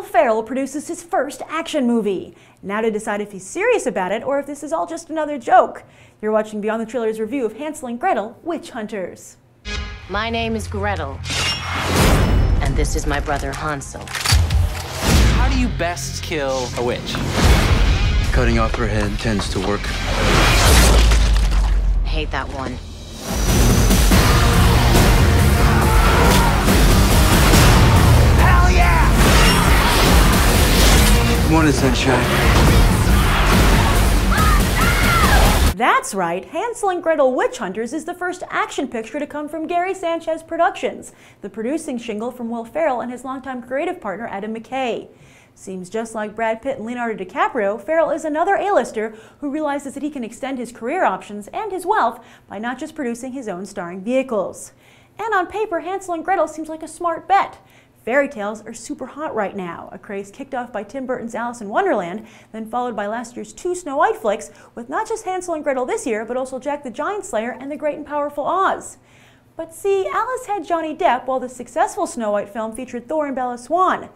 Will Ferrell produces his first action movie. Now to decide if he's serious about it or if this is all just another joke. You're watching Beyond the Trailer's review of Hansel and Gretel, Witch Hunters. My name is Gretel, and this is my brother Hansel. How do you best kill a witch? Cutting off her head tends to work. Hate that one. Hell yeah! Morning, sunshine. That's right, Hansel and Gretel Witch Hunters is the first action picture to come from Gary Sanchez Productions, the producing shingle from Will Ferrell and his longtime creative partner Adam McKay. Seems just like Brad Pitt and Leonardo DiCaprio, Ferrell is another A-lister who realizes that he can extend his career options and his wealth by not just producing his own starring vehicles. And on paper, Hansel and Gretel seems like a smart bet. Fairy tales are super hot right now, a craze kicked off by Tim Burton's Alice in Wonderland, then followed by last year's 2 Snow White flicks, with not just Hansel and Gretel this year, but also Jack the Giant Slayer and The Great and Powerful Oz. But see, Alice had Johnny Depp, while the successful Snow White film featured Thor and Bella Swan.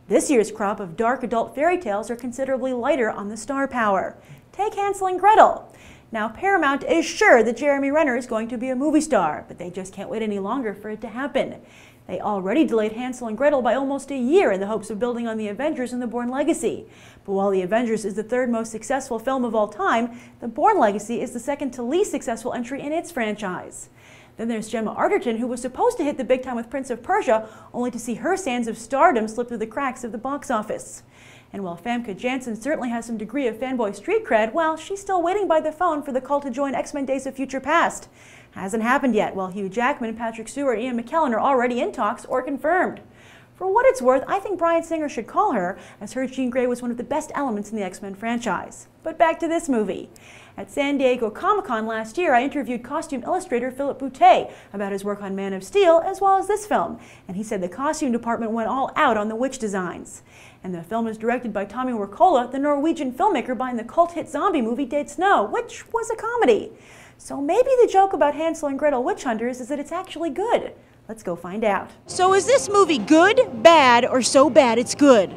This year's crop of dark adult fairy tales are considerably lighter on the star power. Take Hansel and Gretel. Now, Paramount is sure that Jeremy Renner is going to be a movie star, but they just can't wait any longer for it to happen. They already delayed Hansel and Gretel by almost a year in the hopes of building on the Avengers and the Bourne Legacy. But while the Avengers is the third most successful film of all time, the Bourne Legacy is the second to least successful entry in its franchise. Then there's Gemma Arterton, who was supposed to hit the big time with Prince of Persia, only to see her sands of stardom slip through the cracks of the box office. And while Famke Janssen certainly has some degree of fanboy street cred, well, she's still waiting by the phone for the call to join X-Men Days of Future Past. Hasn't happened yet, while Hugh Jackman, Patrick Stewart, and Ian McKellen are already in talks or confirmed. For what it's worth, I think Bryan Singer should call her, as her Jean Grey was one of the best elements in the X-Men franchise. But back to this movie. At San Diego Comic-Con last year, I interviewed costume illustrator Philip Boutet about his work on Man of Steel, as well as this film, and he said the costume department went all out on the witch designs. And the film is directed by Tommy Wirkola, the Norwegian filmmaker behind the cult hit zombie movie Dead Snow, which was a comedy. So maybe the joke about Hansel and Gretel Witch Hunters is that it's actually good. Let's go find out. So is this movie good, bad, or so bad it's good?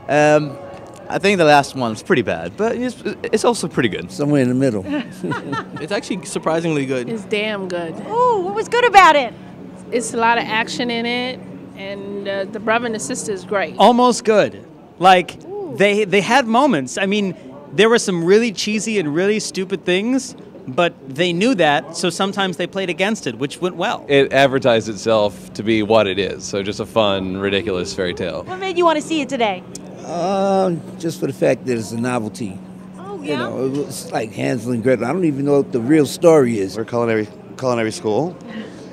I think the last one's pretty bad, but it's also pretty good. Somewhere in the middle. It's actually surprisingly good. It's damn good. Ooh, what was good about it? It's a lot of action in it, and the brother and the sister is great. Almost good. Like, they had moments. I mean, there were some really cheesy and really stupid things, but they knew that, so sometimes they played against it, which went well. It advertised itself to be what it is, so just a fun, ridiculous fairy tale. What made you want to see it today? Just for the fact that it's a novelty. Oh, yeah? You know, it's like Hansel and Gretel. I don't even know what the real story is. We're culinary school,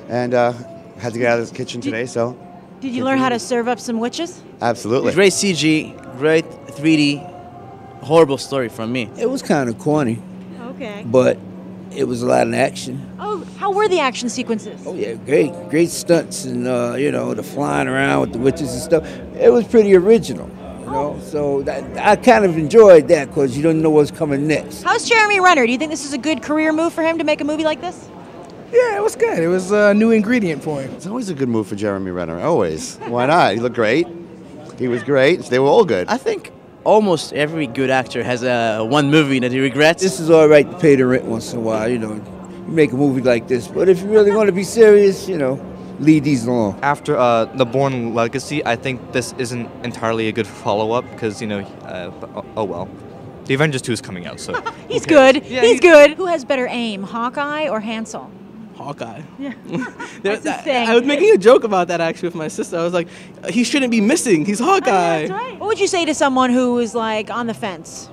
and had to get out of the kitchen today, so. Did you learn how to serve up some witches? Absolutely. Great CG, great 3D, horrible story from me. It was kind of corny, Okay. but it was a lot of action. Oh, how were the action sequences? Oh yeah, great stunts and you know, the flying around with the witches and stuff. It was pretty original, you know. So I kind of enjoyed that because you don't know what's coming next. How's Jeremy Renner? Do you think this is a good career move for him to make a movie like this? Yeah, it was good. It was a new ingredient for him. It's always a good move for Jeremy Renner, always. Why not? He looked great. He was great. They were all good. I think almost every good actor has one movie that he regrets. This is all right to pay the rent once in a while, you know. You make a movie like this, but if you really want to be serious, you know, leave these alone. After the Bourne Legacy, I think this isn't entirely a good follow-up because, you know, oh well. The Avengers 2 is coming out, so. He's good. Yeah, he's good. Who has better aim, Hawkeye or Hansel? Hawkeye. Yeah. That's his thing. I was making a joke about that actually with my sister. I was like, he shouldn't be missing. He's Hawkeye. That's right. What would you say to someone who is like on the fence?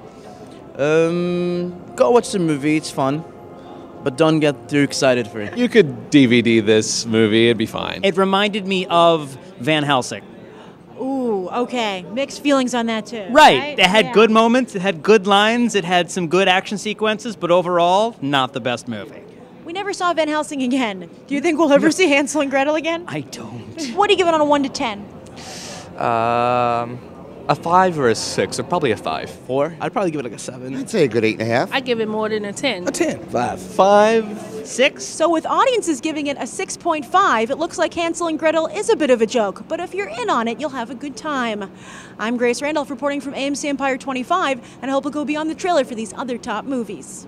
Go watch the movie. It's fun, but don't get too excited for it. You could DVD this movie, it'd be fine. It reminded me of Van Helsing. Ooh, okay. Mixed feelings on that too. Right. It had good moments, it had good lines, it had some good action sequences, but overall, not the best movie. We never saw Van Helsing again. Do you think we'll ever see Hansel and Gretel again? I don't. What do you give it on a 1 to 10? A 5 or a 6, or probably a 5. 4? I'd probably give it like a 7. I'd say a good 8.5. I give it more than a 10. A 10. 5. 5, 6. So with audiences giving it a 6.5, it looks like Hansel and Gretel is a bit of a joke, but if you're in on it, you'll have a good time. I'm Grace Randolph reporting from AMC Empire 25, and I hope you'll go beyond the trailer for these other top movies.